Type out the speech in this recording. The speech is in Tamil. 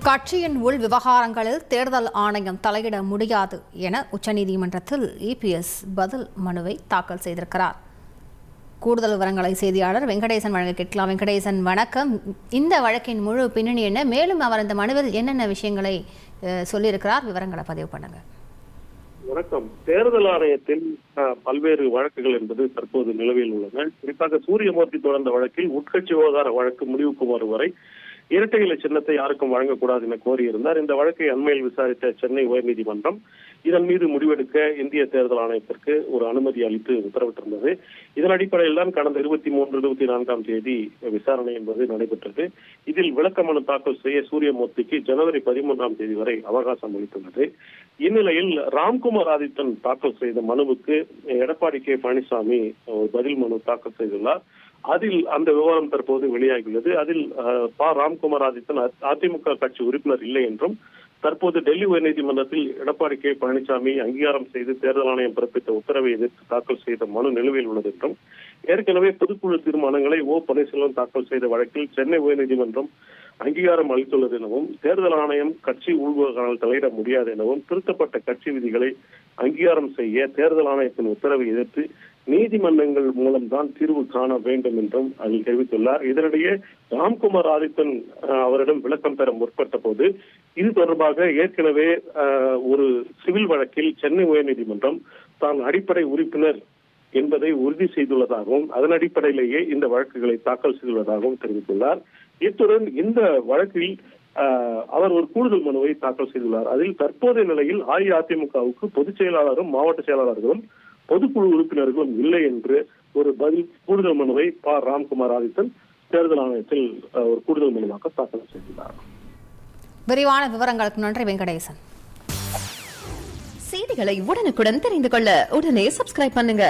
கட்சியின் உள் விவகாரங்களில் தேர்தல் ஆணையம் தலையிட முடியாது என உச்சநீதிமன்றத்தில் இபிஎஸ் பதில் மனுவை தாக்கல் செய்திருக்கிறார். கூடுதல் விவரங்களை செய்தியாளர் வெங்கடேசன் வழங்க கேட்கலாம். வெங்கடேசன், வணக்கம். இந்த வழக்கின் முழு பின்னணி என்ன? மேலும் அவர் இந்த மனுவில் என்னென்ன விஷயங்களை சொல்லியிருக்கிறார்? விவரங்களை பதிவு பண்ணுங்க. வணக்கம். தேர்தல் ஆணையத்தில் பல்வேறு வழக்குகள் என்பது தற்போது நிலவில் உள்ளன. குறிப்பாக சூரியமூர்த்தி தொடர்ந்த வழக்கில் உட்கட்சி விவகார வழக்கு முடிவுக்கு வரும் வரை இரட்டை இலை சின்னத்தை யாருக்கும் வழங்கக்கூடாது என கோரியிருந்தார். இந்த வழக்கை அண்மையில் விசாரித்த சென்னை உயர்நீதிமன்றம் இதன் மீது முடிவெடுக்க இந்திய தேர்தல் ஆணையத்திற்கு ஒரு அனுமதி அளித்து உத்தரவிட்டிருந்தது. இதன் அடிப்படையில் தான் கடந்த 23, 24ஆம் தேதி விசாரணை என்பது நடைபெற்றது. இதில் விளக்க மனு தாக்கல் செய்ய சூரியமூர்த்திக்கு ஜனவரி 13ஆம் தேதி வரை அவகாசம் அளித்துள்ளது. இந்நிலையில் ராம்குமார் ஆதித்தன் தாக்கல் செய்த மனுவுக்கு எடப்பாடி கே பழனிசாமி ஒரு பதில் மனு தாக்கல் செய்துள்ளார். அதில் அந்த விவரம் தற்போது வெளியாகியுள்ளது. அதில் ராம்குமார் ஆதித்தன் அதிமுக கட்சி உறுப்பினர் இல்லை என்றும், தற்போது டெல்லி உயர்நீதிமன்றத்தில் எடப்பாடி கே பழனிசாமி அங்கீகாரம் செய்து தேர்தல் ஆணையம் பிறப்பித்த உத்தரவை எதிர்த்து தாக்கல் செய்த மனு நிலுவையில் உள்ளது என்றும், ஏற்கனவே பொதுக்குழு தீர்மானங்களை பன்னீர்செல்வம் தாக்கல் செய்த வழக்கில் சென்னை உயர்நீதிமன்றம் அங்கீகாரம் அளித்துள்ளது எனவும், தேர்தல் ஆணையம் கட்சி உள்விவகாரங்கள் தலையிட முடியாது எனவும், திருத்தப்பட்ட கட்சி விதிகளை அங்கீகாரம் செய்ய தேர்தல் ஆணையத்தின் உத்தரவை எதிர்த்து நீதிமன்றங்கள் மூலம்தான் தீர்வு காண வேண்டும் என்றும் அதில் தெரிவித்துள்ளார். இதனிடையே ராம்குமார் ஆதித்தன் அவரிடம் விளக்கம் பெற முற்பட்ட போது இது தொடர்பாக ஏற்கனவே ஒரு சிவில் வழக்கில் சென்னை உயர்நீதிமன்றம் தான் அடிப்படை உறுப்பினர் என்பதை உறுதி செய்துள்ளதாகவும், அதன் அடிப்படையிலேயே இந்த வழக்குகளை தாக்கல் செய்துள்ளதாகவும் தெரிவித்துள்ளார். இத்துடன் இந்த வழக்கில் அவர் ஒரு கூடுதல் மனுவை தாக்கல் செய்துள்ளார். அதில் தற்போதைய நிலையில் அஇஅதிமுகவுக்கு பொதுச் செயலாளரும் மாவட்ட செயலாளர்களும் பொதுக்குழு உறுப்பினர்களும் இல்லை என்று ஒரு கூடுதல் மனுவை ராம்குமார் ஆதித்தன் தேர்தல் ஆணையத்தில் ஒரு கூடுதல் மனுவாக தாக்கல் செய்துள்ளார். விரிவான விவரங்களுக்கு நன்றி வெங்கடேசன். செய்திகளை உடனுக்குடன் தெரிந்து கொள்ள உடனே சப்ஸ்கிரைப் பண்ணுங்க.